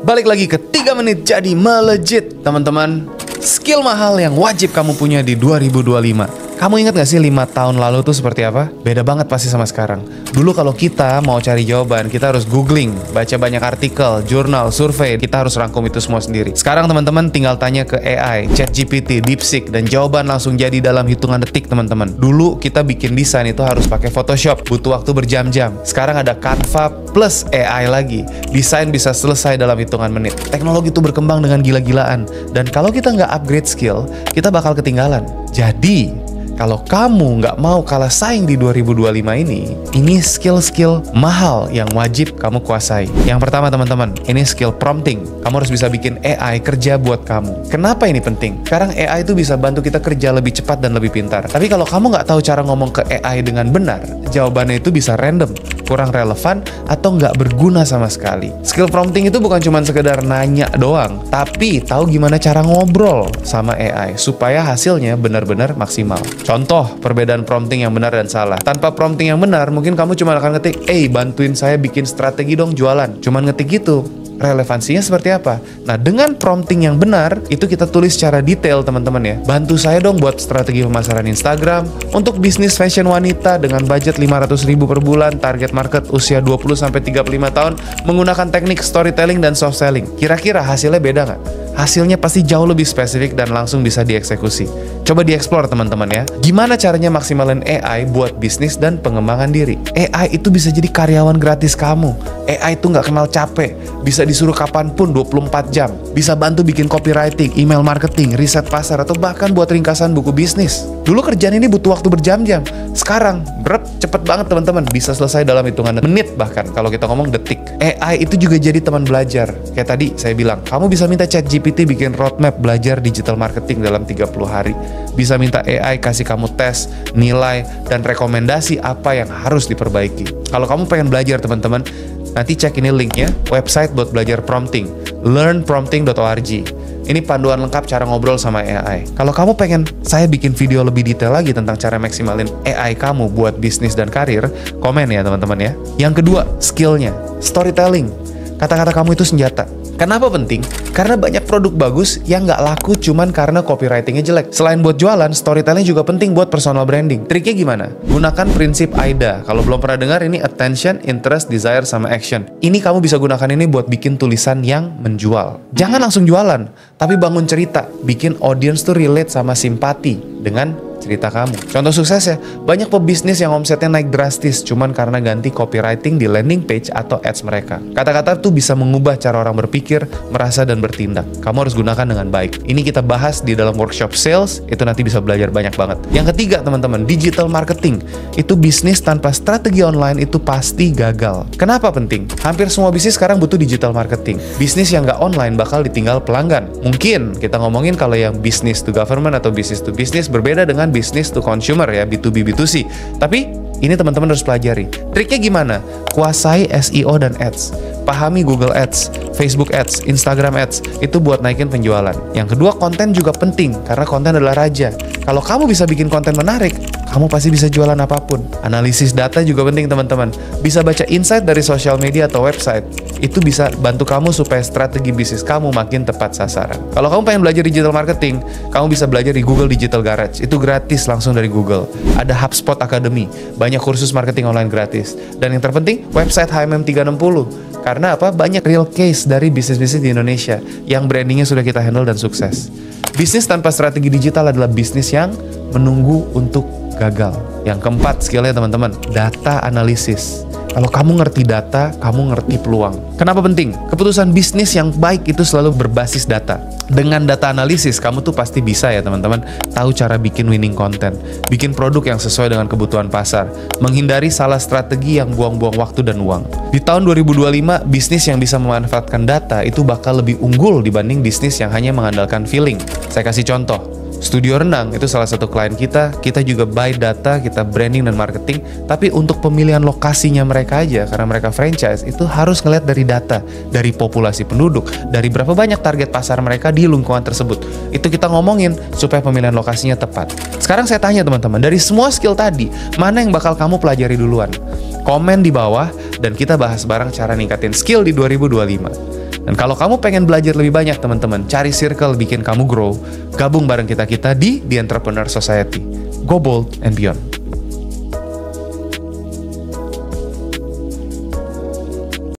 Balik lagi ke 3 menit jadi melejit, teman-teman. Skill mahal yang wajib kamu punya di 2025. Kamu ingat gak sih 5 tahun lalu tuh seperti apa? Beda banget pasti sama sekarang. Dulu kalau kita mau cari jawaban, kita harus googling, baca banyak artikel, jurnal, survei. Kita harus rangkum itu semua sendiri. Sekarang teman-teman tinggal tanya ke AI, ChatGPT, DeepSeek, dan jawaban langsung jadi dalam hitungan detik, teman-teman. Dulu kita bikin desain itu harus pakai Photoshop, butuh waktu berjam-jam. Sekarang ada Canva plus AI lagi. Desain bisa selesai dalam hitungan menit. Teknologi itu berkembang dengan gila-gilaan. Dan kalau kita nggak upgrade skill, kita bakal ketinggalan. Jadi, kalau kamu nggak mau kalah saing di 2025 ini skill-skill mahal yang wajib kamu kuasai. Yang pertama teman-teman, ini skill prompting. Kamu harus bisa bikin AI kerja buat kamu. Kenapa ini penting? Sekarang AI itu bisa bantu kita kerja lebih cepat dan lebih pintar. Tapi kalau kamu nggak tahu cara ngomong ke AI dengan benar, jawabannya itu bisa random, kurang relevan, atau nggak berguna sama sekali. Skill prompting itu bukan cuma sekedar nanya doang, tapi tahu gimana cara ngobrol sama AI supaya hasilnya benar-benar maksimal. Contoh, perbedaan prompting yang benar dan salah. Tanpa prompting yang benar, mungkin kamu cuma akan ngetik, bantuin saya bikin strategi dong jualan. Cuman ngetik gitu. Relevansinya seperti apa? Nah, dengan prompting yang benar, itu kita tulis secara detail, teman-teman ya. Bantu saya dong buat strategi pemasaran Instagram untuk bisnis fashion wanita dengan budget 500.000 per bulan, target market usia 20-35 tahun, menggunakan teknik storytelling dan soft selling. Kira-kira hasilnya beda nggak? Hasilnya pasti jauh lebih spesifik dan langsung bisa dieksekusi. Coba dieksplor teman-teman ya. Gimana caranya maksimalin AI buat bisnis dan pengembangan diri? AI itu bisa jadi karyawan gratis kamu. AI itu nggak kenal capek. Bisa disuruh kapanpun 24 jam. Bisa bantu bikin copywriting, email marketing, riset pasar, atau bahkan buat ringkasan buku bisnis. Dulu kerjaan ini butuh waktu berjam-jam. Sekarang, cepet banget teman-teman. Bisa selesai dalam hitungan menit bahkan, kalau kita ngomong detik. AI itu juga jadi teman belajar. Kayak tadi saya bilang, kamu bisa minta ChatGPT bikin roadmap belajar digital marketing dalam 30 hari. Bisa minta AI kasih kamu tes, nilai, dan rekomendasi apa yang harus diperbaiki. Kalau kamu pengen belajar teman-teman, nanti cek ini linknya, website buat belajar prompting, learnprompting.org. Ini panduan lengkap cara ngobrol sama AI. Kalau kamu pengen saya bikin video lebih detail lagi tentang cara maksimalin AI kamu buat bisnis dan karir, komen ya teman-teman ya. Yang kedua, skillnya, storytelling. Kata-kata kamu itu senjata. Kenapa penting? Karena banyak produk bagus yang nggak laku cuman karena copywritingnya jelek. Selain buat jualan, storytelling juga penting buat personal branding. Triknya gimana? Gunakan prinsip AIDA. Kalau belum pernah dengar, ini attention, interest, desire, sama action. Ini kamu bisa gunakan ini buat bikin tulisan yang menjual. Jangan langsung jualan, tapi bangun cerita. Bikin audience tuh relate sama simpati dengan cerita kamu. Contoh sukses ya, banyak pebisnis yang omsetnya naik drastis cuman karena ganti copywriting di landing page atau ads mereka. Kata-kata tuh bisa mengubah cara orang berpikir, merasa, dan bertindak. Kamu harus gunakan dengan baik. Ini kita bahas di dalam workshop sales, itu nanti bisa belajar banyak banget. Yang ketiga teman-teman, digital marketing. Itu bisnis tanpa strategi online itu pasti gagal. Kenapa penting? Hampir semua bisnis sekarang butuh digital marketing. Bisnis yang nggak online bakal ditinggal pelanggan. Mungkin kita ngomongin kalau yang business to government atau business to business berbeda dengan business to consumer ya, B2B, B2C. Tapi ini teman-teman harus pelajari. Triknya gimana? Kuasai SEO dan ads. Pahami Google Ads, Facebook Ads, Instagram Ads. Itu buat naikin penjualan. Yang kedua, konten juga penting karena konten adalah raja. Kalau kamu bisa bikin konten menarik, kamu pasti bisa jualan apapun. Analisis data juga penting teman-teman. Bisa baca insight dari sosial media atau website. Itu bisa bantu kamu supaya strategi bisnis kamu makin tepat sasaran. Kalau kamu pengen belajar digital marketing, kamu bisa belajar di Google Digital Garage. Itu gratis langsung dari Google. Ada HubSpot Academy, banyak kursus marketing online gratis. Dan yang terpenting, website HMM 360. Karena apa? Banyak real case dari bisnis-bisnis di Indonesia yang brandingnya sudah kita handle dan sukses. Bisnis tanpa strategi digital adalah bisnis yang menunggu untuk gagal. Yang keempat skillnya teman-teman, data analisis. Kalau kamu ngerti data, kamu ngerti peluang. Kenapa penting? Keputusan bisnis yang baik itu selalu berbasis data. Dengan data analisis, kamu tuh pasti bisa ya teman-teman, tahu cara bikin winning content, bikin produk yang sesuai dengan kebutuhan pasar, menghindari salah strategi yang buang-buang waktu dan uang. Di tahun 2025, bisnis yang bisa memanfaatkan data itu bakal lebih unggul dibanding bisnis yang hanya mengandalkan feeling. Saya kasih contoh. Studio renang itu salah satu klien kita juga buy data, kita branding dan marketing, tapi untuk pemilihan lokasinya mereka aja, karena mereka franchise, itu harus ngeliat dari data, dari populasi penduduk, dari berapa banyak target pasar mereka di lingkungan tersebut. Itu kita ngomongin supaya pemilihan lokasinya tepat. Sekarang saya tanya teman-teman, dari semua skill tadi, mana yang bakal kamu pelajari duluan? Komen di bawah, dan kita bahas bareng cara ningkatin skill di 2025. Dan kalau kamu pengen belajar lebih banyak teman-teman, cari circle bikin kamu grow, gabung bareng kita di The Entrepreneur Society. Go bold and beyond.